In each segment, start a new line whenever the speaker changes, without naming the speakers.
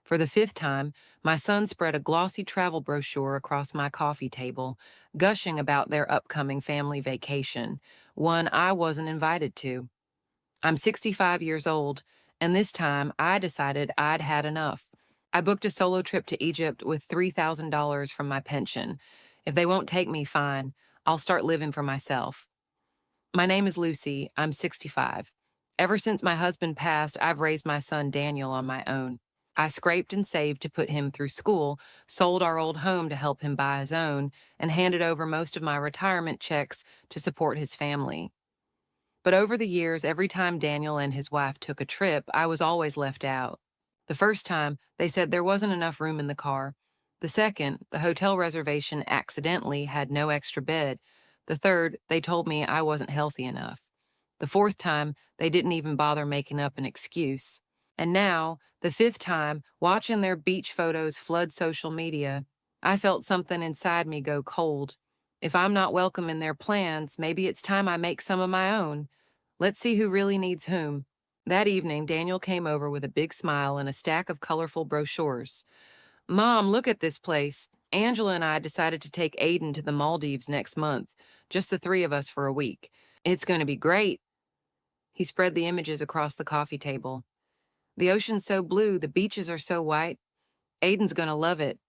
For the fifth time, my son spread a glossy travel brochure across my coffee table, gushing about their upcoming family vacation, one I wasn't invited to. I'm 65 years old, and this time I decided I'd had enough. I booked a solo trip to Egypt with $3,000 from my pension. If they won't take me, fine. I'll start living for myself. My name is Lucy. I'm 65. Ever since my husband passed, I've raised my son Daniel on my own. I scraped and saved to put him through school, sold our old home to help him buy his own, and handed over most of my retirement checks to support his family. But over the years, every time Daniel and his wife took a trip, I was always left out. The first time, they said there wasn't enough room in the car. The second, the hotel reservation accidentally had no extra bed. The third, they told me I wasn't healthy enough. The fourth time, they didn't even bother making up an excuse. And now, the fifth time, watching their beach photos flood social media, I felt something inside me go cold. If I'm not welcome in their plans, maybe it's time I make some of my own. Let's see who really needs whom. That evening, Daniel came over with a big smile and a stack of colorful brochures. Mom, look at this place. Angela and I decided to take Aiden to the Maldives next month, just the three of us for a week. It's going to be great. He spread the images across the coffee table. The ocean's so blue, the beaches are so white. Aiden's going to love it.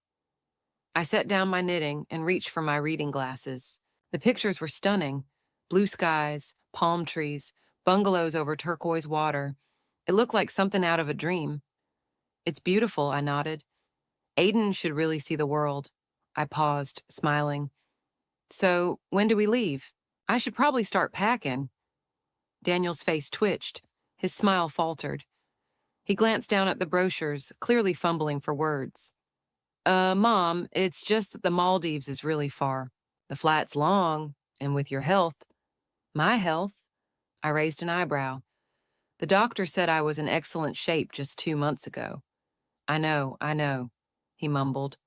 I set down my knitting and reached for my reading glasses. The pictures were stunning. Blue skies, palm trees, bungalows over turquoise water. It looked like something out of a dream. It's beautiful, I nodded. Aiden should really see the world. I paused, smiling. So, when do we leave? I should probably start packing. Daniel's face twitched. His smile faltered. He glanced down at the brochures, clearly fumbling for words. Mom, it's just that the Maldives is really far. The flight's long, and with your health. My health? I raised an eyebrow. The doctor said I was in excellent shape just 2 months ago. I know, he mumbled.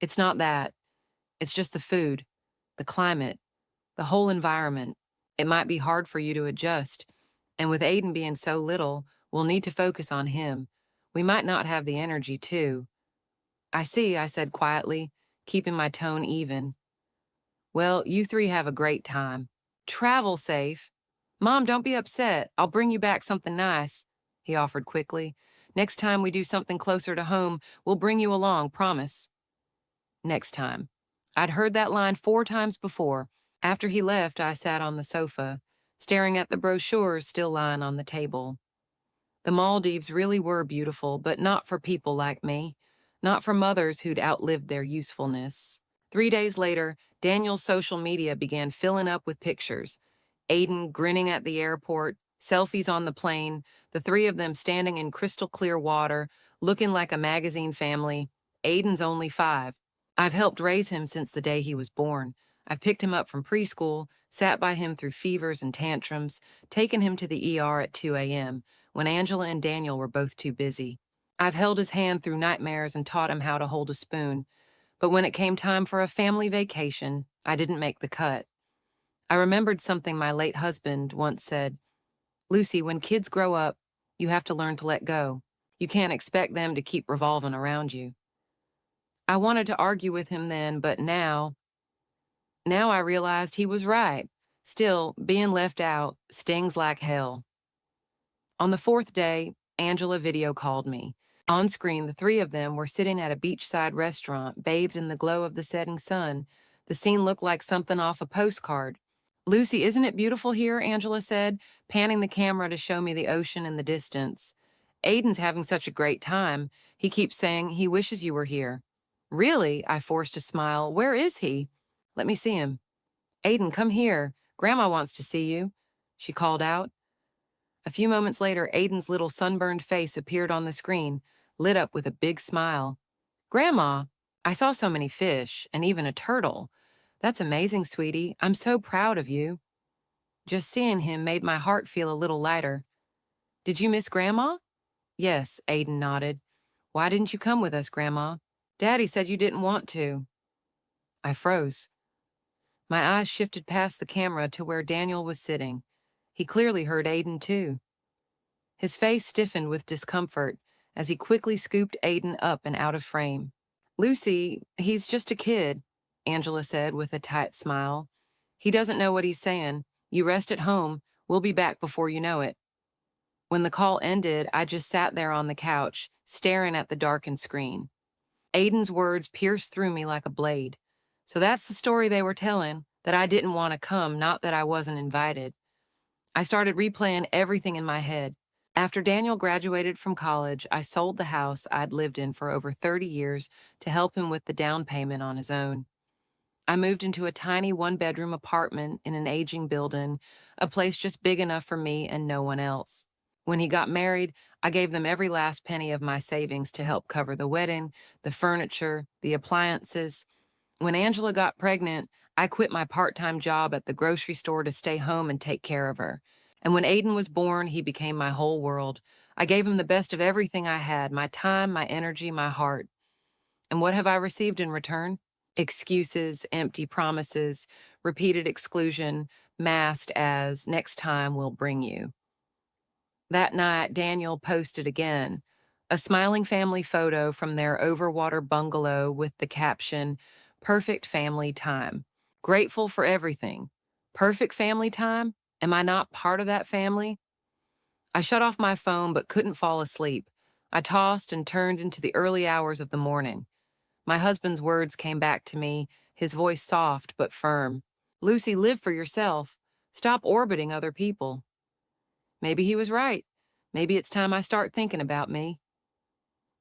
It's not that. It's just the food, the climate, the whole environment. It might be hard for you to adjust, and with Aiden being so little, we'll need to focus on him. We might not have the energy, too. I see, I said quietly, keeping my tone even. Well, you three have a great time. Travel safe. Mom, don't be upset. I'll bring you back something nice, he offered quickly. Next time we do something closer to home, we'll bring you along, promise. Next time. I'd heard that line 4 times before. After he left, I sat on the sofa, staring at the brochures still lying on the table. The Maldives really were beautiful, but not for people like me. Not for mothers who'd outlived their usefulness. 3 days later, Daniel's social media began filling up with pictures. Aiden grinning at the airport, selfies on the plane, the three of them standing in crystal clear water, looking like a magazine family. Aiden's only 5. I've helped raise him since the day he was born. I've picked him up from preschool, sat by him through fevers and tantrums, taken him to the ER at 2 a.m., when Angela and Daniel were both too busy. I've held his hand through nightmares and taught him how to hold a spoon. But when it came time for a family vacation, I didn't make the cut. I remembered something my late husband once said. Lucy, when kids grow up, you have to learn to let go. You can't expect them to keep revolving around you. I wanted to argue with him then, but now I realized he was right. Still, being left out stings like hell. On the 4th day, Angela video called me. On screen, the 3 of them were sitting at a beachside restaurant, bathed in the glow of the setting sun. The scene looked like something off a postcard. Lucy, isn't it beautiful here? Angela said, panning the camera to show me the ocean in the distance. Aiden's having such a great time. He keeps saying he wishes you were here. Really? I forced a smile. Where is he? Let me see him. Aiden, come here. Grandma wants to see you, she called out. A few moments later, Aiden's little sunburned face appeared on the screen, lit up with a big smile. Grandma, I saw so many fish, and even a turtle. That's amazing, sweetie. I'm so proud of you. Just seeing him made my heart feel a little lighter. Did you miss Grandma? Yes, Aiden nodded. Why didn't you come with us, Grandma? Daddy said you didn't want to. I froze. My eyes shifted past the camera to where Daniel was sitting. He clearly heard Aiden, too. His face stiffened with discomfort, as he quickly scooped Aiden up and out of frame. Lucy, he's just a kid, Angela said with a tight smile. He doesn't know what he's saying. You rest at home. We'll be back before you know it. When the call ended, I just sat there on the couch, staring at the darkened screen. Aiden's words pierced through me like a blade. So that's the story they were telling, that I didn't want to come, not that I wasn't invited. I started replaying everything in my head. After Daniel graduated from college, I sold the house I'd lived in for over 30 years to help him with the down payment on his own. I moved into a tiny one-bedroom apartment in an aging building, a place just big enough for me and no one else. When he got married, I gave them every last penny of my savings to help cover the wedding, the furniture, the appliances. When Angela got pregnant, I quit my part-time job at the grocery store to stay home and take care of her. And when Aiden was born, he became my whole world. I gave him the best of everything I had, my time, my energy, my heart. And what have I received in return? Excuses, empty promises, repeated exclusion, masked as next time we'll bring you. That night, Daniel posted again, a smiling family photo from their overwater bungalow with the caption, "Perfect family time. Grateful for everything. Perfect family time? Am I not part of that family?" I shut off my phone but couldn't fall asleep. I tossed and turned into the early hours of the morning. My husband's words came back to me, his voice soft but firm. "Lucy, live for yourself. Stop orbiting other people." Maybe he was right. Maybe it's time I start thinking about me.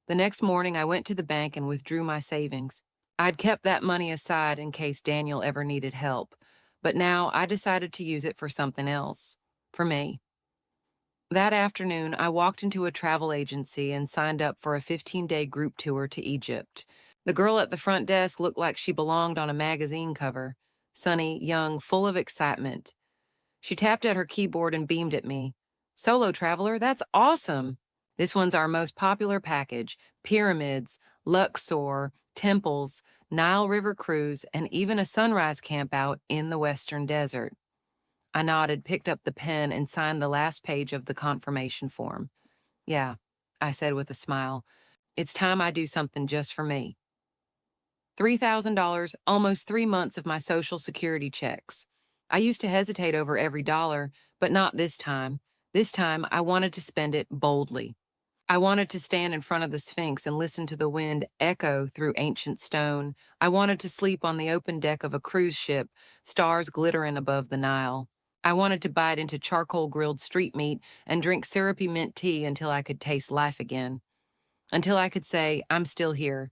The next morning, I went to the bank and withdrew my savings. I'd kept that money aside in case Daniel ever needed help, but now I decided to use it for something else, for me. That afternoon, I walked into a travel agency and signed up for a 15-day group tour to Egypt. The girl at the front desk looked like she belonged on a magazine cover, sunny, young, full of excitement. She tapped at her keyboard and beamed at me. "Solo traveler, that's awesome! This one's our most popular package: pyramids, Luxor, temples, Nile River cruise, and even a sunrise campout in the Western Desert." I nodded, picked up the pen, and signed the last page of the confirmation form. "Yeah," I said with a smile. "It's time I do something just for me." $3,000, almost 3 months of my Social Security checks. I used to hesitate over every dollar, but not this time. This time, I wanted to spend it boldly. I wanted to stand in front of the Sphinx and listen to the wind echo through ancient stone. I wanted to sleep on the open deck of a cruise ship, stars glittering above the Nile. I wanted to bite into charcoal-grilled street meat and drink syrupy mint tea until I could taste life again. Until I could say, "I'm still here."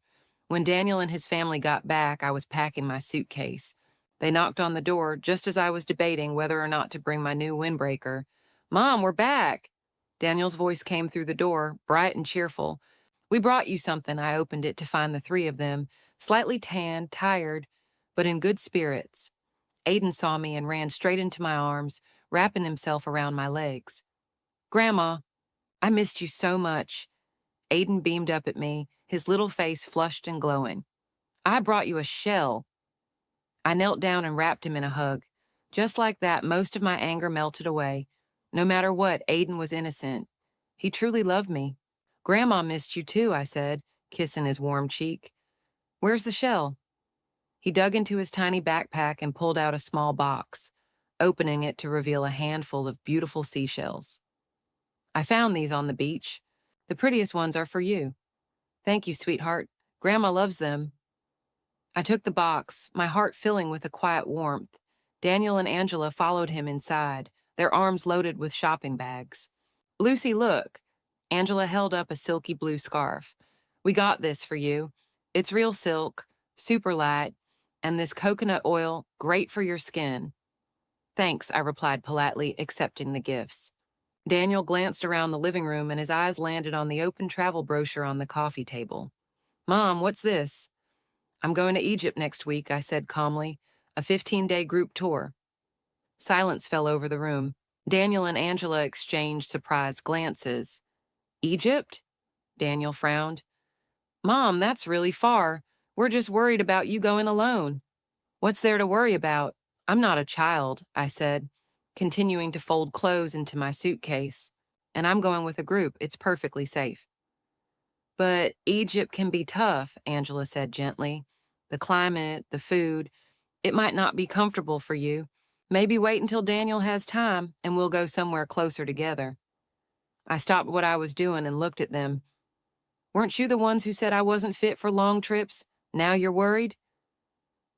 When Daniel and his family got back, I was packing my suitcase. They knocked on the door just as I was debating whether or not to bring my new windbreaker. "Mom, we're back." Daniel's voice came through the door, bright and cheerful. "We brought you something." I opened it to find the three of them, slightly tanned, tired, but in good spirits. Aiden saw me and ran straight into my arms, wrapping himself around my legs. "Grandma, I missed you so much." Aiden beamed up at me, his little face flushed and glowing. "I brought you a shell." I knelt down and wrapped him in a hug. Just like that, most of my anger melted away. No matter what, Aiden was innocent. He truly loved me. "Grandma missed you too," I said, kissing his warm cheek. "Where's the shell?" He dug into his tiny backpack and pulled out a small box, opening it to reveal a handful of beautiful seashells. "I found these on the beach. The prettiest ones are for you." "Thank you, sweetheart. Grandma loves them." I took the box, my heart filling with a quiet warmth. Daniel and Angela followed him inside, their arms loaded with shopping bags. "Lucy, look." Angela held up a silky blue scarf. "We got this for you. It's real silk, super light, and this coconut oil, great for your skin." "Thanks," I replied politely, accepting the gifts. Daniel glanced around the living room and his eyes landed on the open travel brochure on the coffee table. "Mom, what's this?" "I'm going to Egypt next week," I said calmly. "A 15-day group tour." Silence fell over the room. Daniel and Angela exchanged surprised glances. "Egypt?" Daniel frowned. "Mom, that's really far. We're just worried about you going alone." "What's there to worry about? I'm not a child," I said, continuing to fold clothes into my suitcase. "And I'm going with a group. It's perfectly safe." But Egypt can be tough, Angela said gently. The climate, the food, it might not be comfortable for you. Maybe wait until Daniel has time and we'll go somewhere closer together. I stopped what I was doing and looked at them. Weren't you the ones who said I wasn't fit for long trips? Now you're worried?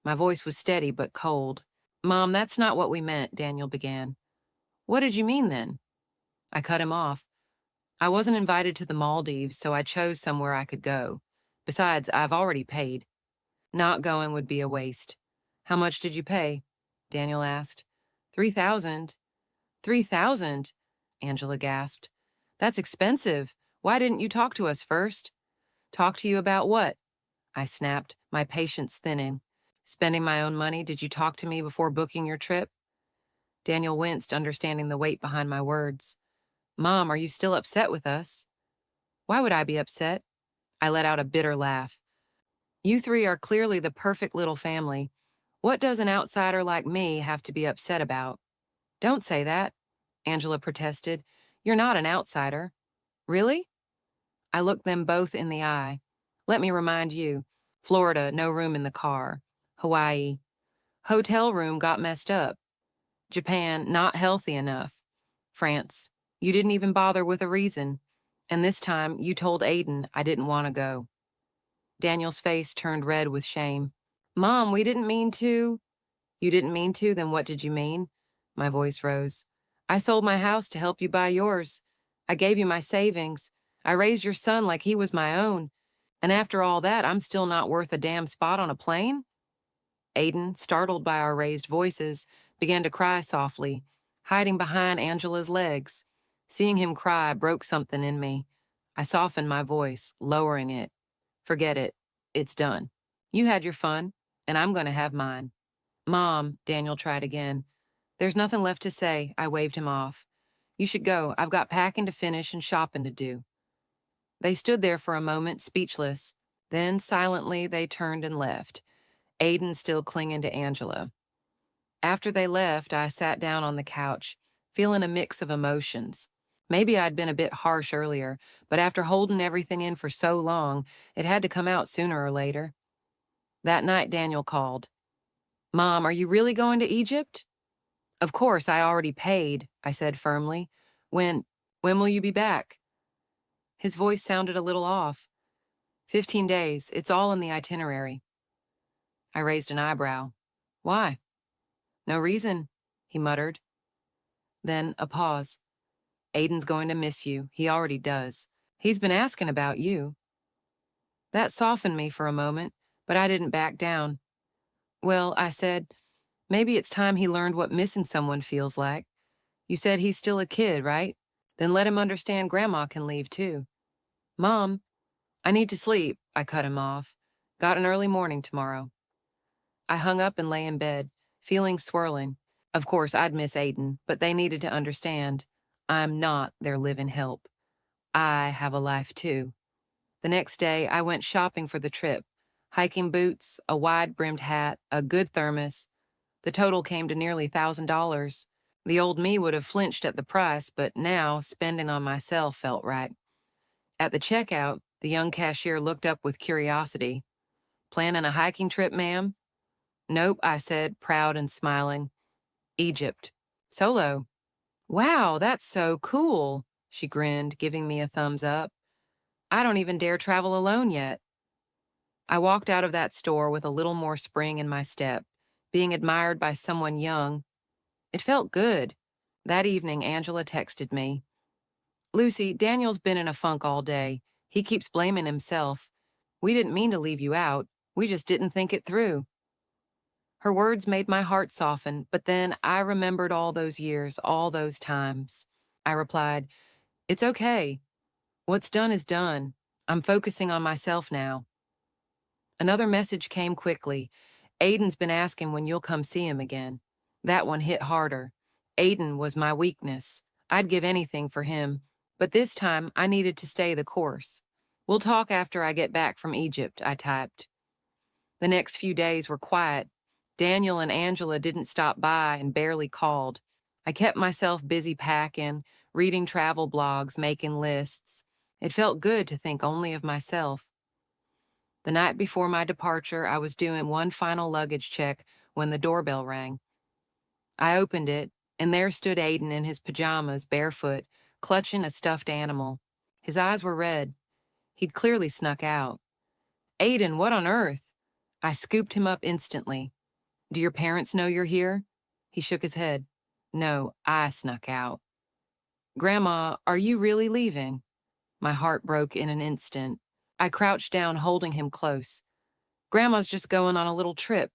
My voice was steady but cold. Mom, that's not what we meant, Daniel began. What did you mean then? I cut him off. I wasn't invited to the Maldives, so I chose somewhere I could go. Besides, I've already paid. Not going would be a waste. How much did you pay? Daniel asked. 3,000. 3,000? Angela gasped. That's expensive. Why didn't you talk to us first? Talk to you about what? I snapped, my patience thinning. Spending my own money, did you talk to me before booking your trip? Daniel winced, understanding the weight behind my words. Mom, are you still upset with us? Why would I be upset? I let out a bitter laugh. You three are clearly the perfect little family. What does an outsider like me have to be upset about? Don't say that, Angela protested. You're not an outsider. Really? I looked them both in the eye. Let me remind you, Florida, no room in the car. Hawaii, hotel room got messed up. Japan, not healthy enough. France, you didn't even bother with a reason. And this time, you told Aiden I didn't want to go. Daniel's face turned red with shame. Mom, we didn't mean to. You didn't mean to? Then what did you mean? My voice rose. I sold my house to help you buy yours. I gave you my savings. I raised your son like he was my own. And after all that, I'm still not worth a damn spot on a plane? Aiden, startled by our raised voices, began to cry softly, hiding behind Angela's legs. Seeing him cry broke something in me. I softened my voice, lowering it. Forget it. It's done. You had your fun, and I'm going to have mine. Mom, Daniel tried again. There's nothing left to say, I waved him off. You should go. I've got packing to finish and shopping to do. They stood there for a moment, speechless. Then, silently, they turned and left, Aiden still clinging to Angela. After they left, I sat down on the couch, feeling a mix of emotions. Maybe I'd been a bit harsh earlier, but after holding everything in for so long, it had to come out sooner or later. That night, Daniel called. Mom, are you really going to Egypt? Of course, I already paid, I said firmly. When will you be back? His voice sounded a little off. 15 days, it's all in the itinerary. I raised an eyebrow. Why? No reason, he muttered. Then a pause. Aiden's going to miss you. He already does. He's been asking about you. That softened me for a moment, but I didn't back down. Well, I said, maybe it's time he learned what missing someone feels like. You said he's still a kid, right? Then let him understand Grandma can leave too. Mom, I need to sleep, I cut him off. Got an early morning tomorrow. I hung up and lay in bed, feelings swirling. Of course, I'd miss Aiden, but they needed to understand. I'm not their live-in help. I have a life too. The next day, I went shopping for the trip. Hiking boots, a wide-brimmed hat, a good thermos. The total came to nearly $1,000. The old me would have flinched at the price, but now spending on myself felt right. At the checkout, the young cashier looked up with curiosity. Planning a hiking trip, ma'am? Nope, I said, proud and smiling. Egypt. Solo. Wow, that's so cool, she grinned, giving me a thumbs up. I don't even dare travel alone yet. I walked out of that store with a little more spring in my step, being admired by someone young. It felt good. That evening, Angela texted me. Lucy, Daniel's been in a funk all day. He keeps blaming himself. We didn't mean to leave you out. We just didn't think it through. Her words made my heart soften, but then I remembered all those years, all those times. I replied, It's okay. What's done is done. I'm focusing on myself now. Another message came quickly. Aiden's been asking when you'll come see him again. That one hit harder. Aiden was my weakness. I'd give anything for him, but this time I needed to stay the course. We'll talk after I get back from Egypt, I typed. The next few days were quiet. Daniel and Angela didn't stop by and barely called. I kept myself busy packing, reading travel blogs, making lists. It felt good to think only of myself. The night before my departure, I was doing one final luggage check when the doorbell rang. I opened it, and there stood Aiden in his pajamas, barefoot, clutching a stuffed animal. His eyes were red. He'd clearly snuck out. Aiden, what on earth? I scooped him up instantly. Do your parents know you're here? He shook his head. No, I snuck out. Grandma, are you really leaving? My heart broke in an instant. I crouched down, holding him close. Grandma's just going on a little trip.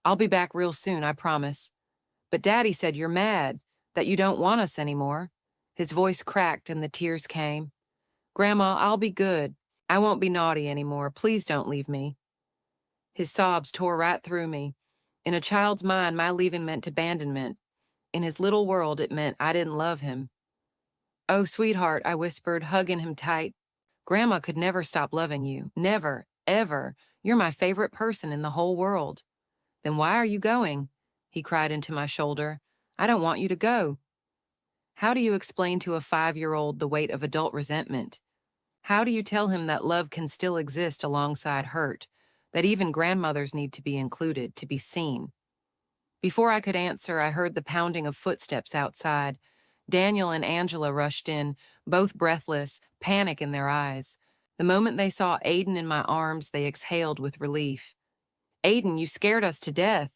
I'll be back real soon, I promise. But Daddy said you're mad, that you don't want us anymore. His voice cracked and the tears came. Grandma, I'll be good. I won't be naughty anymore. Please don't leave me. His sobs tore right through me. In a child's mind, my leaving meant abandonment. In his little world, it meant I didn't love him. Oh, sweetheart, I whispered, hugging him tight. Grandma could never stop loving you. Never, ever. You're my favorite person in the whole world. Then why are you going? He cried into my shoulder. I don't want you to go. How do you explain to a 5-year-old the weight of adult resentment? How do you tell him that love can still exist alongside hurt, that even grandmothers need to be included, to be seen? Before I could answer, I heard the pounding of footsteps outside. Daniel and Angela rushed in, both breathless, panic in their eyes. The moment they saw Aiden in my arms, they exhaled with relief. Aiden, you scared us to death,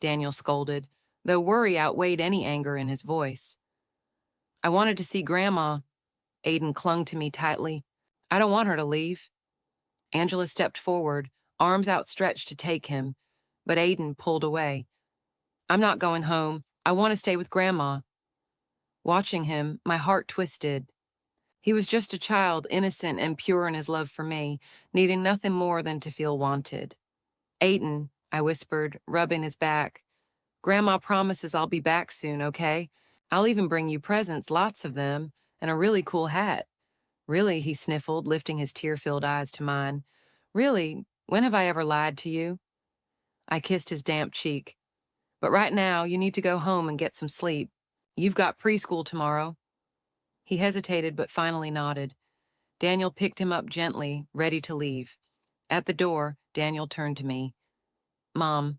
Daniel scolded, though worry outweighed any anger in his voice. I wanted to see Grandma. Aiden clung to me tightly. I don't want her to leave. Angela stepped forward, arms outstretched to take him, but Aiden pulled away. I'm not going home. I want to stay with Grandma. Watching him, my heart twisted. He was just a child, innocent and pure in his love for me, needing nothing more than to feel wanted. Aiden, I whispered, rubbing his back. Grandma promises I'll be back soon, okay? I'll even bring you presents, lots of them, and a really cool hat. Really, he sniffled, lifting his tear-filled eyes to mine. Really, when have I ever lied to you? I kissed his damp cheek. But right now, you need to go home and get some sleep. You've got preschool tomorrow. He hesitated but finally nodded. Daniel picked him up gently, ready to leave. At the door, Daniel turned to me. Mom,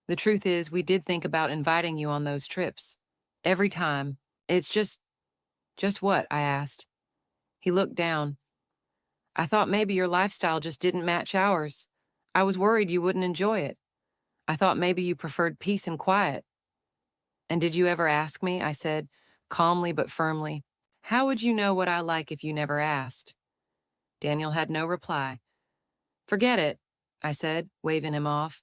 the truth is we did think about inviting you on those trips. Every time. It's just what? I asked. He looked down. I thought maybe your lifestyle just didn't match ours. I was worried you wouldn't enjoy it. I thought maybe you preferred peace and quiet. And did you ever ask me? I said, calmly but firmly. How would you know what I like if you never asked? Daniel had no reply. Forget it, I said, waving him off.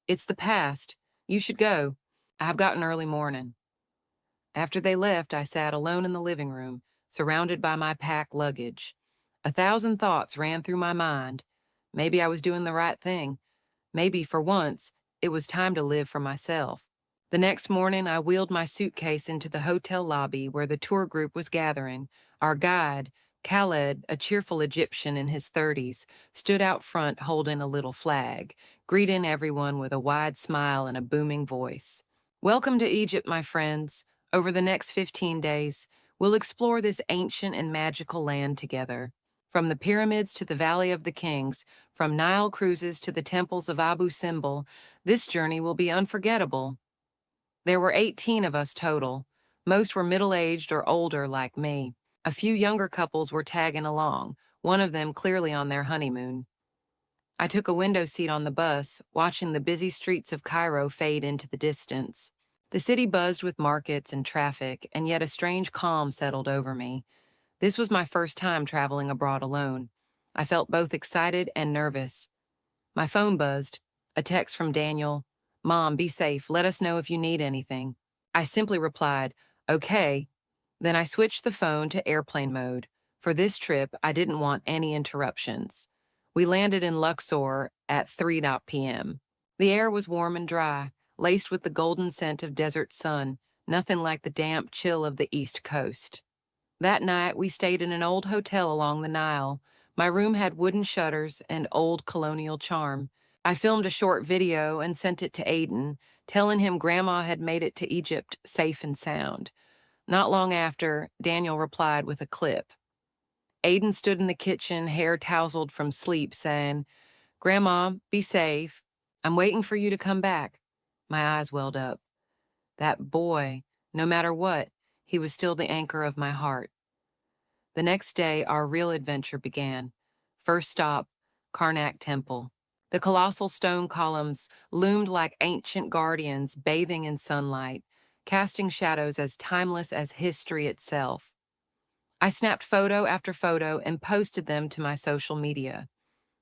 It's the past. You should go. I've got an early morning. After they left, I sat alone in the living room, surrounded by my packed luggage. 1,000 thoughts ran through my mind. Maybe I was doing the right thing. Maybe, for once, it was time to live for myself. The next morning, I wheeled my suitcase into the hotel lobby where the tour group was gathering. Our guide, Khaled, a cheerful Egyptian in his 30s, stood out front holding a little flag, greeting everyone with a wide smile and a booming voice. Welcome to Egypt, my friends. Over the next 15 days, we'll explore this ancient and magical land together. From the pyramids to the Valley of the Kings, from Nile cruises to the temples of Abu Simbel, this journey will be unforgettable. There were 18 of us total. Most were middle-aged or older like me. A few younger couples were tagging along, one of them clearly on their honeymoon. I took a window seat on the bus, watching the busy streets of Cairo fade into the distance. The city buzzed with markets and traffic, and yet a strange calm settled over me. This was my first time traveling abroad alone. I felt both excited and nervous. My phone buzzed. A text from Daniel. Mom, be safe. Let us know if you need anything. I simply replied, okay. Then I switched the phone to airplane mode. For this trip, I didn't want any interruptions. We landed in Luxor at 3 p.m. The air was warm and dry, laced with the golden scent of desert sun, nothing like the damp chill of the East Coast. That night, we stayed in an old hotel along the Nile. My room had wooden shutters and old colonial charm. I filmed a short video and sent it to Aiden, telling him Grandma had made it to Egypt safe and sound. Not long after, Daniel replied with a clip. Aiden stood in the kitchen, hair tousled from sleep, saying, "Grandma, be safe. I'm waiting for you to come back." My eyes welled up. That boy, no matter what, he was still the anchor of my heart. The next day, our real adventure began. First stop, Karnak Temple. The colossal stone columns loomed like ancient guardians bathing in sunlight, casting shadows as timeless as history itself. I snapped photo after photo and posted them to my social media.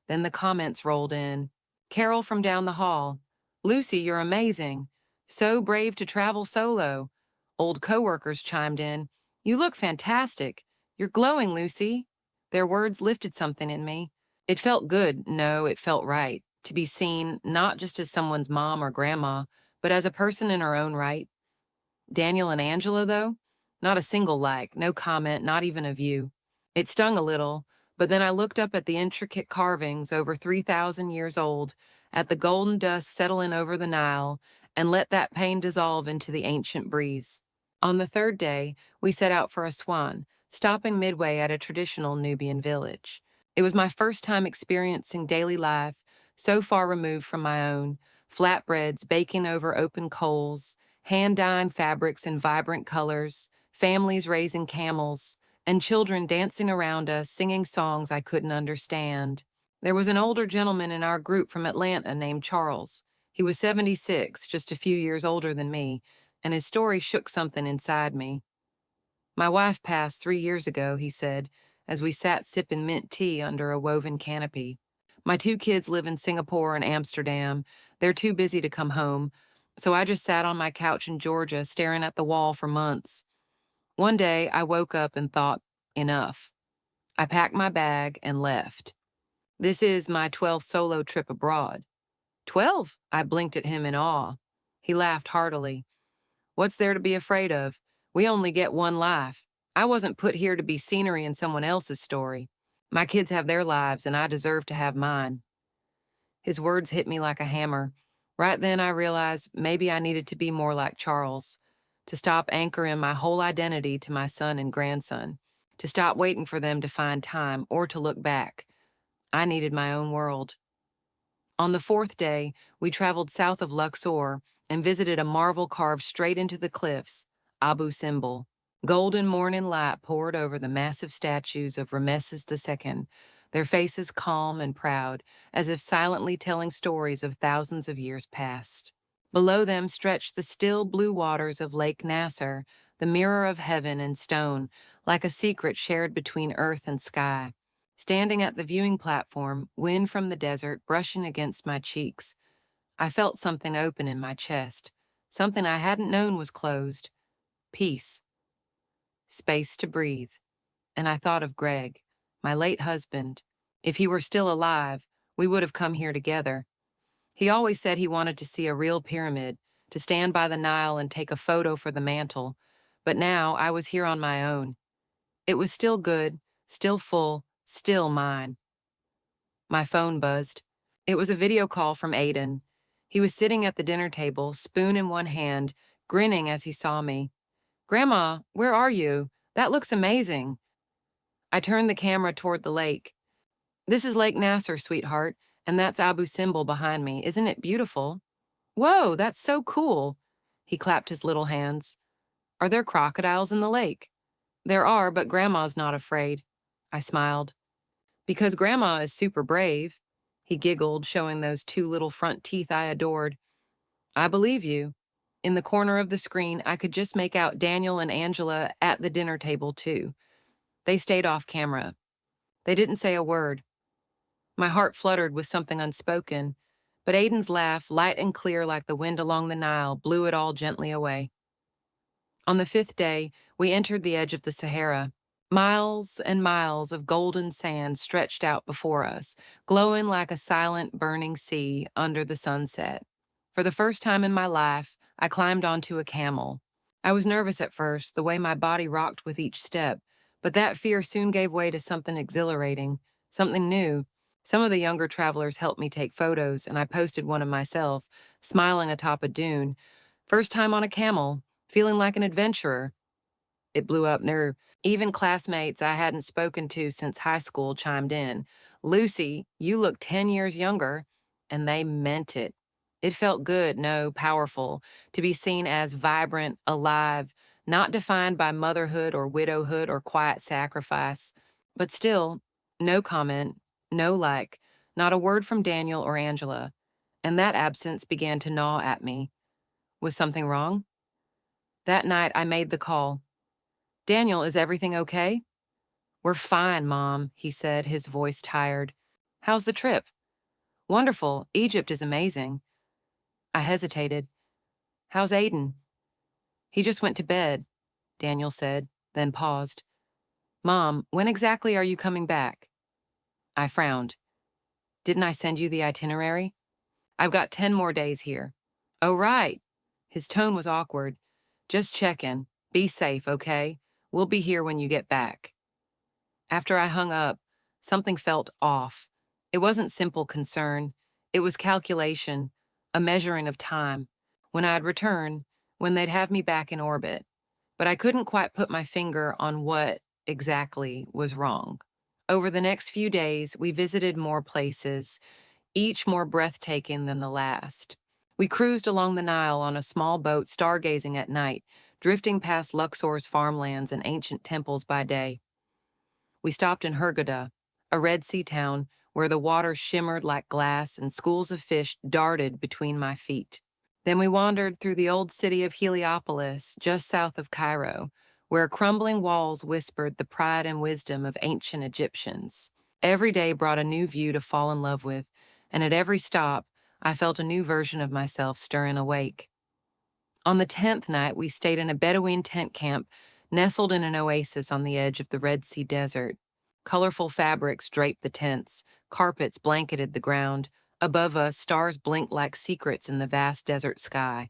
Then the comments rolled in. Carol from down the hall. "Lucy, you're amazing. So brave to travel solo." Old coworkers chimed in. "You look fantastic. You're glowing, Lucy." Their words lifted something in me. It felt good, no, it felt right, to be seen not just as someone's mom or grandma, but as a person in her own right. Daniel and Angela, though? Not a single like, no comment, not even a view. It stung a little, but then I looked up at the intricate carvings over 3,000 years old, at the golden dust settling over the Nile, and let that pain dissolve into the ancient breeze. On the third day, we set out for Aswan, stopping midway at a traditional Nubian village. It was my first time experiencing daily life so far removed from my own, flatbreads baking over open coals, hand-dyeing fabrics in vibrant colors, families raising camels, and children dancing around us singing songs I couldn't understand. There was an older gentleman in our group from Atlanta named Charles. He was 76, just a few years older than me, and his story shook something inside me. "My wife passed 3 years ago," he said, as we sat sipping mint tea under a woven canopy. "My 2 kids live in Singapore and Amsterdam. They're too busy to come home, so I just sat on my couch in Georgia staring at the wall for months. One day, I woke up and thought, enough. I packed my bag and left. This is my 12th solo trip abroad." 12? I blinked at him in awe. He laughed heartily. "What's there to be afraid of? We only get one life. I wasn't put here to be scenery in someone else's story. My kids have their lives, and I deserve to have mine." His words hit me like a hammer. Right then, I realized maybe I needed to be more like Charles, to stop anchoring my whole identity to my son and grandson, to stop waiting for them to find time or to look back. I needed my own world. On the fourth day, we traveled south of Luxor and visited a marvel carved straight into the cliffs, Abu Simbel. Golden morning light poured over the massive statues of Rameses II, their faces calm and proud, as if silently telling stories of thousands of years past. Below them stretched the still blue waters of Lake Nasser, the mirror of heaven and stone, like a secret shared between earth and sky. Standing at the viewing platform, wind from the desert brushing against my cheeks, I felt something open in my chest, something I hadn't known was closed. Peace. Space to breathe. And I thought of Greg, my late husband. If he were still alive, we would have come here together. He always said he wanted to see a real pyramid, to stand by the Nile and take a photo for the mantle. But now I was here on my own. It was still good, still full, still mine. My phone buzzed. It was a video call from Aiden. He was sitting at the dinner table, spoon in one hand, grinning as he saw me. "Grandma, where are you? That looks amazing." I turned the camera toward the lake. "This is Lake Nasser, sweetheart, and that's Abu Simbel behind me. Isn't it beautiful?" "Whoa, that's so cool." He clapped his little hands. "Are there crocodiles in the lake?" "There are, but Grandma's not afraid." I smiled. "Because Grandma is super brave." He giggled, showing those 2 little front teeth I adored. "I believe you." In the corner of the screen, I could just make out Daniel and Angela at the dinner table, too. They stayed off camera. They didn't say a word. My heart fluttered with something unspoken, but Aiden's laugh, light and clear like the wind along the Nile, blew it all gently away. On the 5th day, we entered the edge of the Sahara. Miles and miles of golden sand stretched out before us, glowing like a silent, burning sea under the sunset. For the first time in my life, I climbed onto a camel. I was nervous at first, the way my body rocked with each step, but that fear soon gave way to something exhilarating, something new. Some of the younger travelers helped me take photos, and I posted one of myself, smiling atop a dune. First time on a camel, feeling like an adventurer. It blew up near even classmates I hadn't spoken to since high school chimed in. Lucy, you look 10 years younger. And they meant it. It felt good, no, powerful, to be seen as vibrant, alive, not defined by motherhood or widowhood or quiet sacrifice. But still, no comment, no like, not a word from Daniel or Angela. And that absence began to gnaw at me. Was something wrong? That night, I made the call. Daniel, is everything okay? We're fine, Mom, he said, his voice tired. How's the trip? Wonderful. Egypt is amazing. I hesitated. How's Aiden? He just went to bed, Daniel said, then paused. Mom, when exactly are you coming back? I frowned. Didn't I send you the itinerary? I've got 10 more days here. Oh, right. His tone was awkward. Just checking. Be safe, okay? We'll be here when you get back. After I hung up, something felt off. It wasn't simple concern. It was calculation, a measuring of time. When I'd return, when they'd have me back in orbit. But I couldn't quite put my finger on what exactly was wrong. Over the next few days, we visited more places, each more breathtaking than the last. We cruised along the Nile on a small boat, stargazing at night, drifting past Luxor's farmlands and ancient temples by day. We stopped in Hurghada, a Red Sea town where the water shimmered like glass and schools of fish darted between my feet. Then we wandered through the old city of Heliopolis, just south of Cairo, where crumbling walls whispered the pride and wisdom of ancient Egyptians. Every day brought a new view to fall in love with, and at every stop, I felt a new version of myself stirring awake. On the 10th night, we stayed in a Bedouin tent camp nestled in an oasis on the edge of the Red Sea desert. Colorful fabrics draped the tents, carpets blanketed the ground. Above us, stars blinked like secrets in the vast desert sky.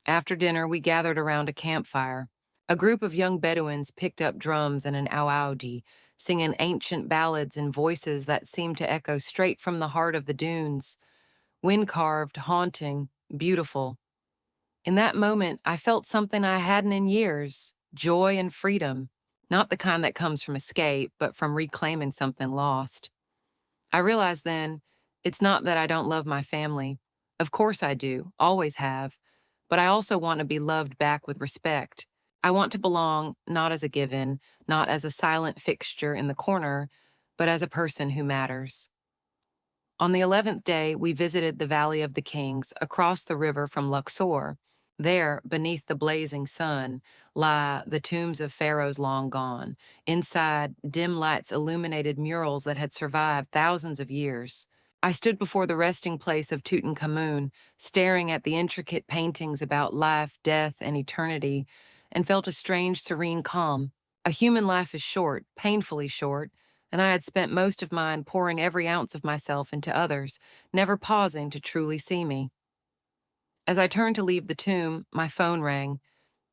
After dinner, we gathered around a campfire. A group of young Bedouins picked up drums and an aoudi, singing ancient ballads in voices that seemed to echo straight from the heart of the dunes. Wind-carved, haunting, beautiful. In that moment, I felt something I hadn't in years, joy and freedom. Not the kind that comes from escape, but from reclaiming something lost. I realized then, it's not that I don't love my family. Of course I do, always have. But I also want to be loved back with respect. I want to belong not as a given, not as a silent fixture in the corner, but as a person who matters. On the 11th day, we visited the Valley of the Kings, across the river from Luxor. There, beneath the blazing sun, lie the tombs of pharaohs long gone. Inside, dim lights illuminated murals that had survived thousands of years. I stood before the resting place of Tutankhamun, staring at the intricate paintings about life, death, and eternity, and felt a strange, serene calm. A human life is short, painfully short, and I had spent most of mine pouring every ounce of myself into others, never pausing to truly see me. As I turned to leave the tomb, my phone rang.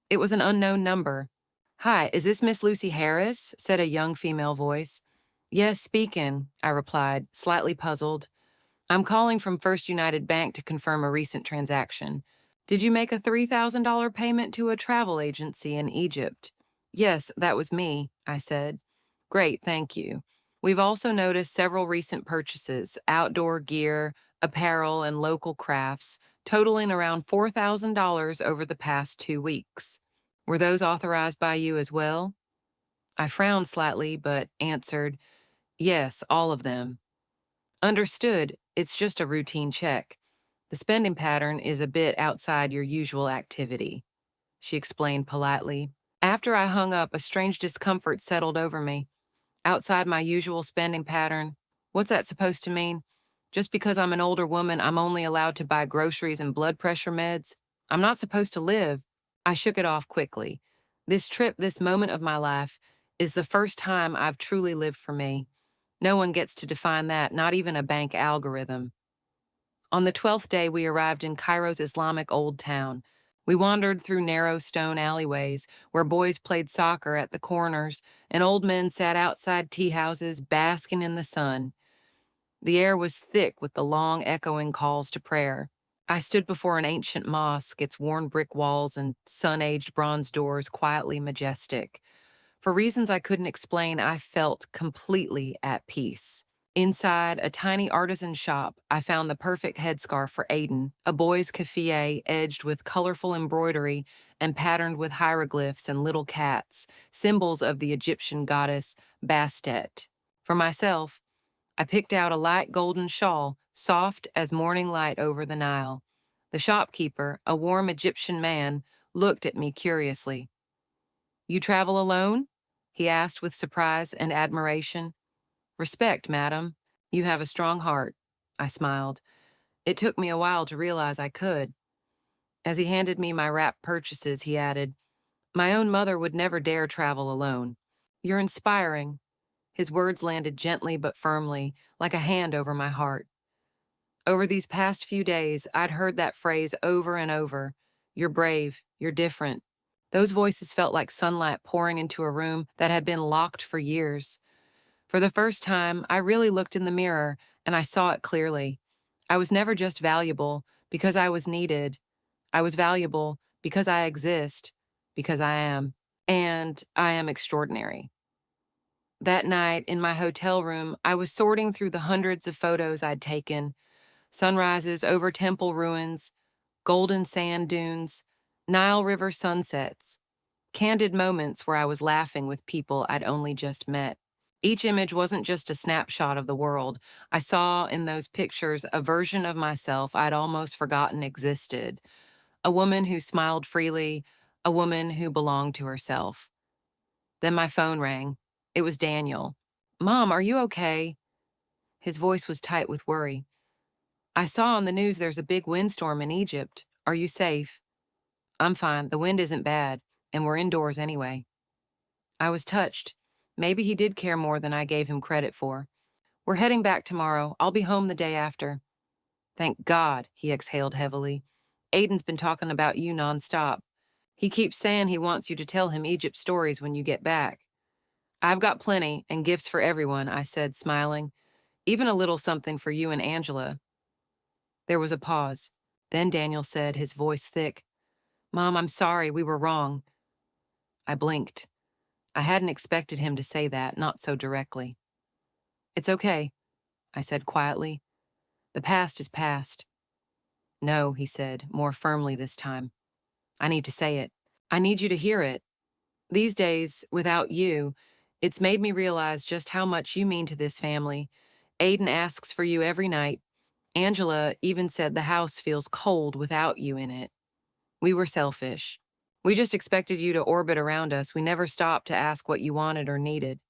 It was an unknown number. "Hi, is this Miss Lucy Harris?" said a young female voice. "Yes, speaking," I replied, slightly puzzled. "I'm calling from First United Bank to confirm a recent transaction. Did you make a $3,000 payment to a travel agency in Egypt?" "Yes, that was me," I said. "Great, thank you. We've also noticed several recent purchases, outdoor gear, apparel, and local crafts, totaling around $4,000 over the past 2 weeks. Were those authorized by you as well?" I frowned slightly, but answered, "Yes, all of them." "Understood. It's just a routine check. The spending pattern is a bit outside your usual activity," she explained politely. After I hung up, a strange discomfort settled over me. Outside my usual spending pattern. What's that supposed to mean? Just because I'm an older woman, I'm only allowed to buy groceries and blood pressure meds? I'm not supposed to live. I shook it off quickly. This trip, this moment of my life, is the first time I've truly lived for me. No one gets to define that, not even a bank algorithm. On the 12th day, we arrived in Cairo's Islamic Old Town. We wandered through narrow stone alleyways where boys played soccer at the corners and old men sat outside tea houses basking in the sun. The air was thick with the long, echoing calls to prayer. I stood before an ancient mosque, its worn brick walls and sun-aged bronze doors quietly majestic. For reasons I couldn't explain, I felt completely at peace. Inside a tiny artisan shop, I found the perfect headscarf for Aiden, a boy's keffiyeh edged with colorful embroidery and patterned with hieroglyphs and little cats, symbols of the Egyptian goddess Bastet. For myself, I picked out a light golden shawl, soft as morning light over the Nile. The shopkeeper, a warm Egyptian man, looked at me curiously. "You travel alone?" he asked with surprise and admiration. "Respect, madam. You have a strong heart." I smiled. It took me a while to realize I could. As he handed me my wrapped purchases, he added, "My own mother would never dare travel alone. You're inspiring." His words landed gently but firmly, like a hand over my heart. Over these past few days, I'd heard that phrase over and over. "You're brave. You're different." Those voices felt like sunlight pouring into a room that had been locked for years. For the first time, I really looked in the mirror and I saw it clearly. I was never just valuable because I was needed. I was valuable because I exist, because I am. And I am extraordinary. That night, in my hotel room, I was sorting through the hundreds of photos I'd taken: sunrises over temple ruins, golden sand dunes, Nile River sunsets, candid moments where I was laughing with people I'd only just met. Each image wasn't just a snapshot of the world. I saw in those pictures a version of myself I'd almost forgotten existed. A woman who smiled freely, a woman who belonged to herself. Then my phone rang. It was Daniel. "Mom, are you okay?" His voice was tight with worry. "I saw on the news there's a big windstorm in Egypt. Are you safe?" "I'm fine. The wind isn't bad, and we're indoors anyway." I was touched. Maybe he did care more than I gave him credit for. "We're heading back tomorrow. I'll be home the day after." "Thank God," he exhaled heavily. "Aiden's been talking about you nonstop. He keeps saying he wants you to tell him Egypt stories when you get back." "I've got plenty, and gifts for everyone," I said, smiling. "Even a little something for you and Angela." There was a pause. Then Daniel said, his voice thick, "Mom, I'm sorry, we were wrong." I blinked. I hadn't expected him to say that, not so directly. "It's okay," I said quietly. "The past is past." "No," he said, more firmly this time. "I need to say it. I need you to hear it. These days, without you, it's made me realize just how much you mean to this family. Aiden asks for you every night. Angela even said the house feels cold without you in it. We were selfish. We just expected you to orbit around us. We never stopped to ask what you wanted or needed."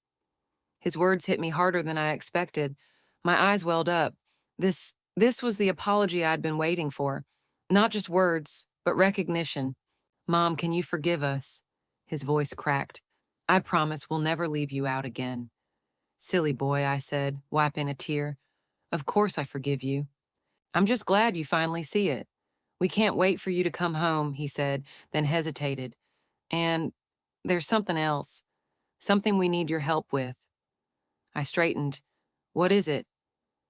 His words hit me harder than I expected. My eyes welled up. This was the apology I'd been waiting for. Not just words, but recognition. "Mom, can you forgive us?" His voice cracked. "I promise we'll never leave you out again." "Silly boy," I said, wiping a tear. "Of course I forgive you. I'm just glad you finally see it. We can't wait for you to come home," he said, then hesitated. "And there's something else, something we need your help with." I straightened. "What is it?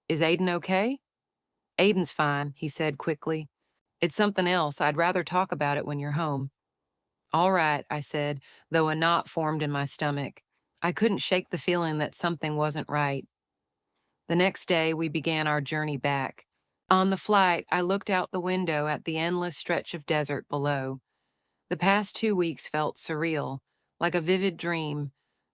Is Aiden okay?" "Aiden's fine," he said quickly. "It's something else. I'd rather talk about it when you're home." "All right," I said, though a knot formed in my stomach. I couldn't shake the feeling that something wasn't right. The next day, we began our journey back. On the flight, I looked out the window at the endless stretch of desert below. The past 2 weeks felt surreal, like a vivid dream,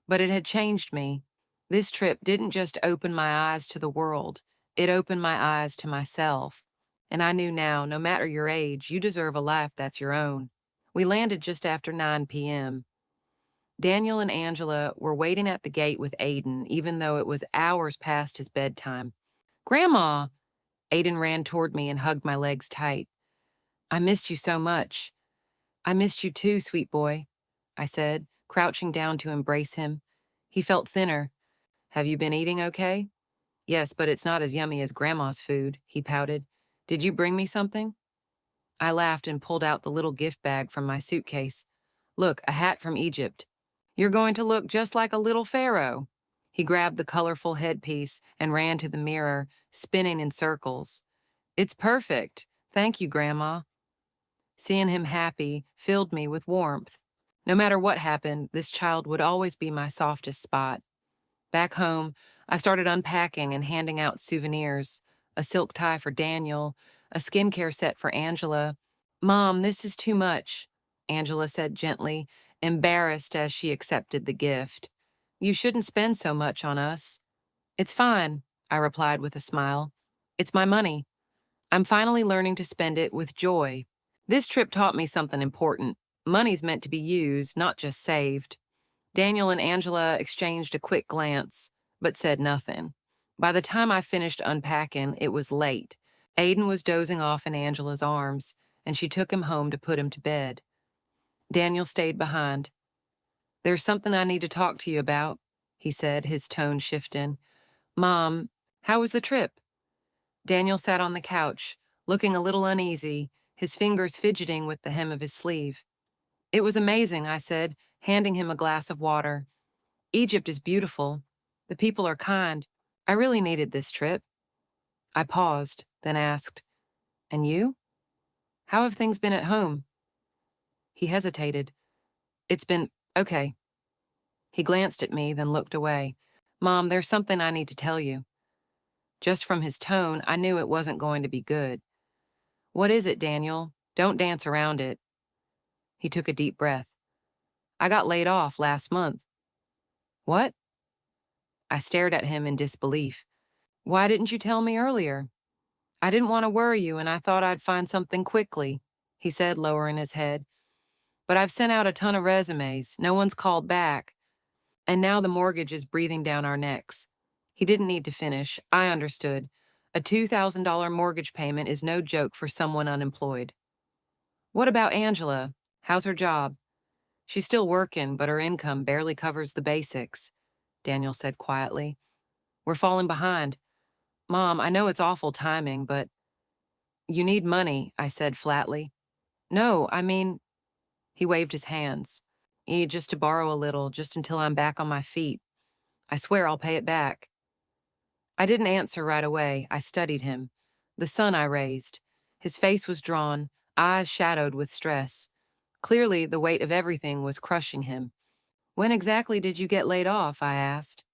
but it had changed me. This trip didn't just open my eyes to the world, it opened my eyes to myself. And I knew now, no matter your age, you deserve a life that's your own. We landed just after 9 p.m. Daniel and Angela were waiting at the gate with Aiden, even though it was hours past his bedtime. "Grandma!" Aiden ran toward me and hugged my legs tight. "I missed you so much." "I missed you too, sweet boy," I said, crouching down to embrace him. He felt thinner. "Have you been eating okay?" "Yes, but it's not as yummy as Grandma's food," he pouted. "Did you bring me something?" I laughed and pulled out the little gift bag from my suitcase. "Look, a hat from Egypt. You're going to look just like a little pharaoh." He grabbed the colorful headpiece and ran to the mirror, spinning in circles. "It's perfect. Thank you, Grandma. Seeing him happy filled me with warmth. No matter what happened, this child would always be my softest spot. Back home, I started unpacking and handing out souvenirs, a silk tie for Daniel, a skincare set for Angela. Mom, this is too much, Angela said gently, embarrassed as she accepted the gift. You shouldn't spend so much on us. It's fine, I replied with a smile. It's my money. I'm finally learning to spend it with joy. This trip taught me something important. Money's meant to be used, not just saved. Daniel and Angela exchanged a quick glance, but said nothing. By the time I finished unpacking, it was late. Aiden was dozing off in Angela's arms, and she took him home to put him to bed. Daniel stayed behind. There's something I need to talk to you about, he said, his tone shifting. Mom, how was the trip? Daniel sat on the couch, looking a little uneasy, his fingers fidgeting with the hem of his sleeve. It was amazing, I said, handing him a glass of water. Egypt is beautiful. The people are kind. I really needed this trip. I paused, then asked, And you? How have things been at home? He hesitated. It's been okay. He glanced at me, then looked away. Mom, there's something I need to tell you. Just from his tone, I knew it wasn't going to be good. What is it, Daniel? Don't dance around it. He took a deep breath. I got laid off last month. What? I stared at him in disbelief. Why didn't you tell me earlier? I didn't want to worry you, and I thought I'd find something quickly, he said, lowering his head. But I've sent out a ton of resumes. No one's called back. And now the mortgage is breathing down our necks. He didn't need to finish. I understood. A $2,000 mortgage payment is no joke for someone unemployed. What about Angela? How's her job? She's still working, but her income barely covers the basics, Daniel said quietly. We're falling behind. Mom, I know it's awful timing, but you need money, I said flatly. No, I mean, he waved his hands. Just to borrow a little, just until I'm back on my feet. I swear I'll pay it back. I didn't answer right away. I studied him. The son I raised. His face was drawn, eyes shadowed with stress. Clearly, the weight of everything was crushing him. When exactly did you get laid off? I asked.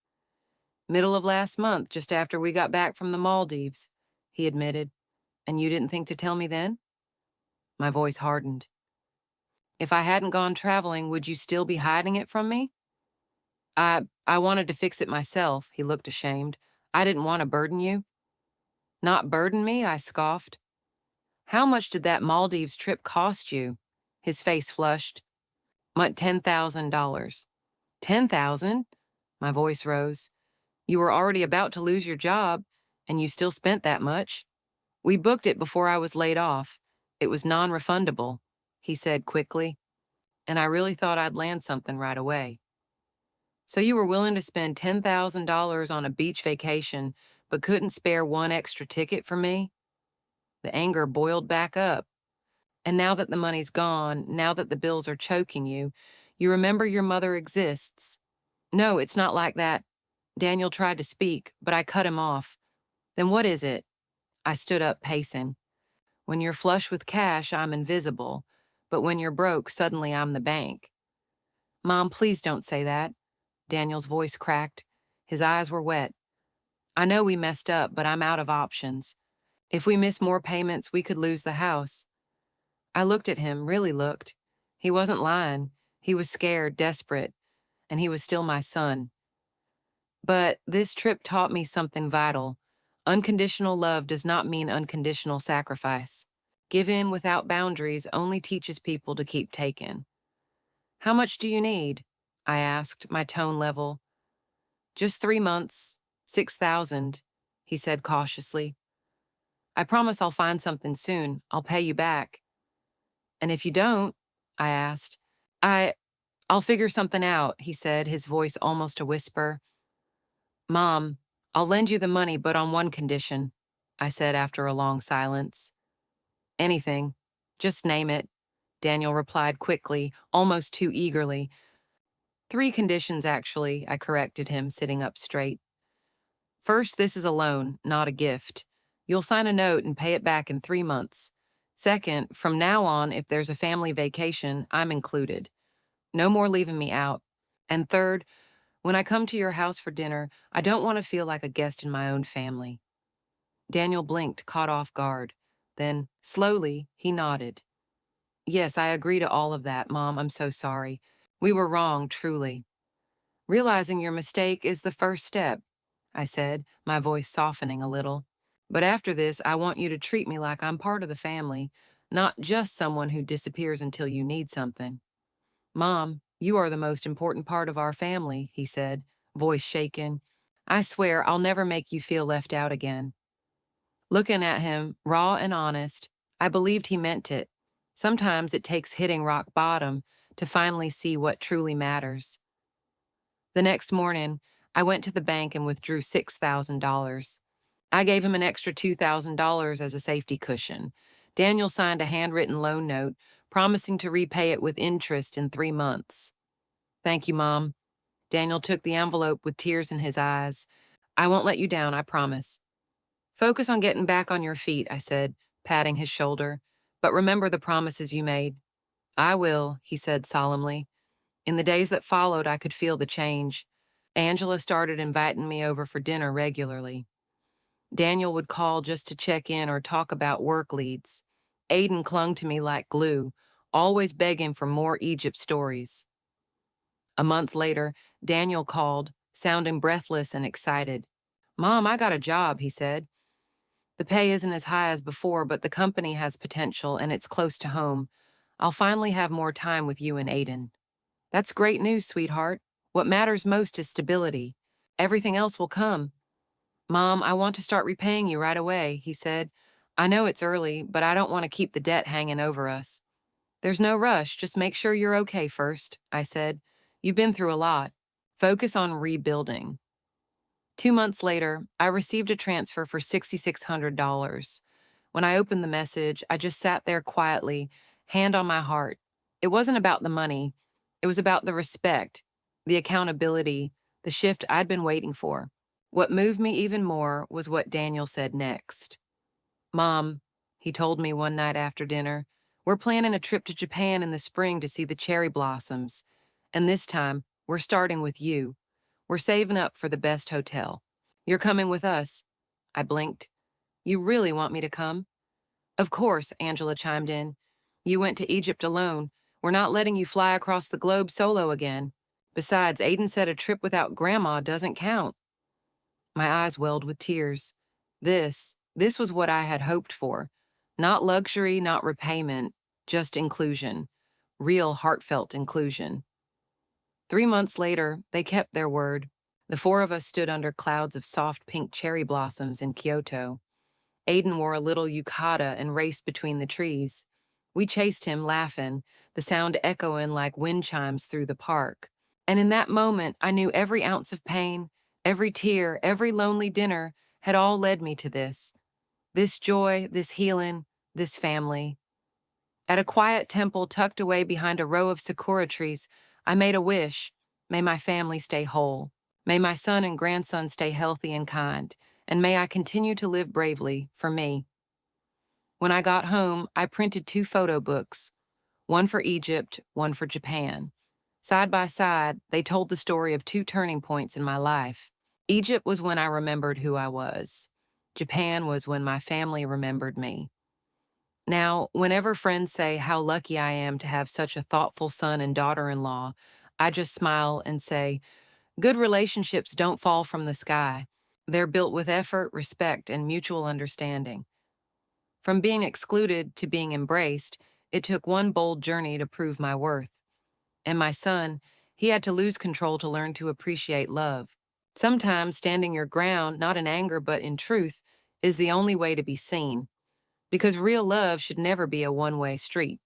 Middle of last month, just after we got back from the Maldives, he admitted. And you didn't think to tell me then? My voice hardened. If I hadn't gone traveling, would you still be hiding it from me? I wanted to fix it myself, he looked ashamed. I didn't want to burden you. Not burden me, I scoffed. How much did that Maldives trip cost you? His face flushed. $10,000. 10,000? My voice rose. You were already about to lose your job, and you still spent that much. We booked it before I was laid off. It was non-refundable, he said quickly, and I really thought I'd land something right away. So you were willing to spend $10,000 on a beach vacation, but couldn't spare one extra ticket for me? The anger boiled back up. And now that the money's gone, now that the bills are choking you, you remember your mother exists. No, it's not like that. Daniel tried to speak, but I cut him off. Then what is it? I stood up, pacing. When you're flush with cash, I'm invisible. But when you're broke, suddenly I'm the bank. Mom, please don't say that. Daniel's voice cracked. His eyes were wet. I know we messed up, but I'm out of options. If we miss more payments, we could lose the house. I looked at him, really looked. He wasn't lying. He was scared, desperate, and he was still my son. But this trip taught me something vital. Unconditional love does not mean unconditional sacrifice. Give in without boundaries only teaches people to keep taking. How much do you need? I asked, my tone level. Just 3 months, 6,000, he said cautiously. I promise I'll find something soon. I'll pay you back. And if you don't, I asked. I'll figure something out, he said, his voice almost a whisper. Mom, I'll lend you the money, but on one condition, I said after a long silence. Anything. Just name it, Daniel replied quickly, almost too eagerly. 3 conditions, actually, I corrected him, sitting up straight. First, this is a loan, not a gift. You'll sign a note and pay it back in 3 months. Second, from now on, if there's a family vacation, I'm included. No more leaving me out. And third, when I come to your house for dinner, I don't want to feel like a guest in my own family. Daniel blinked, caught off guard. Then, slowly, he nodded. Yes, I agree to all of that, Mom. I'm so sorry. We were wrong, truly. Realizing your mistake is the first step, I said, my voice softening a little. But after this, I want you to treat me like I'm part of the family, not just someone who disappears until you need something. Mom, you are the most important part of our family, he said, voice shaken. I swear I'll never make you feel left out again. Looking at him, raw and honest, I believed he meant it. Sometimes it takes hitting rock bottom to finally see what truly matters. The next morning, I went to the bank and withdrew $6,000. I gave him an extra $2,000 as a safety cushion. Daniel signed a handwritten loan note, promising to repay it with interest in 3 months. Thank you, Mom. Daniel took the envelope with tears in his eyes. I won't let you down, I promise. Focus on getting back on your feet, I said, patting his shoulder. But remember the promises you made. I will, he said solemnly. In the days that followed, I could feel the change. Angela started inviting me over for dinner regularly. Daniel would call just to check in or talk about work leads. Aiden clung to me like glue, always begging for more Egypt stories. A month later, Daniel called, sounding breathless and excited. Mom, I got a job, he said. The pay isn't as high as before, but the company has potential and it's close to home. I'll finally have more time with you and Aiden. That's great news, sweetheart. What matters most is stability. Everything else will come. Mom, I want to start repaying you right away, he said. I know it's early, but I don't want to keep the debt hanging over us. There's no rush, just make sure you're okay first, I said. You've been through a lot. Focus on rebuilding. 2 months later, I received a transfer for $6,600. When I opened the message, I just sat there quietly, hand on my heart. It wasn't about the money. It was about the respect, the accountability, the shift I'd been waiting for. What moved me even more was what Daniel said next. Mom, he told me one night after dinner, we're planning a trip to Japan in the spring to see the cherry blossoms. And this time, we're starting with you. We're saving up for the best hotel. You're coming with us. I blinked. You really want me to come? Of course, Angela chimed in. You went to Egypt alone. We're not letting you fly across the globe solo again. Besides, Aiden said a trip without Grandma doesn't count. My eyes welled with tears. This was what I had hoped for. Not luxury, not repayment, just inclusion. Real heartfelt inclusion. 3 months later, they kept their word. The four of us stood under clouds of soft pink cherry blossoms in Kyoto. Aiden wore a little yukata and raced between the trees. We chased him, laughing, the sound echoing like wind chimes through the park. And in that moment, I knew every ounce of pain, every tear, every lonely dinner had all led me to this. This joy, this healing, this family. At a quiet temple tucked away behind a row of sakura trees, I made a wish. May my family stay whole. May my son and grandson stay healthy and kind. And may I continue to live bravely for me. When I got home, I printed 2 photo books, one for Egypt, one for Japan. Side by side, they told the story of 2 turning points in my life. Egypt was when I remembered who I was. Japan was when my family remembered me. Now, whenever friends say how lucky I am to have such a thoughtful son and daughter-in-law, I just smile and say, good relationships don't fall from the sky. They're built with effort, respect, and mutual understanding. From being excluded to being embraced, it took one bold journey to prove my worth. And my son, he had to lose control to learn to appreciate love. Sometimes standing your ground, not in anger but in truth, is the only way to be seen. Because real love should never be a one-way street.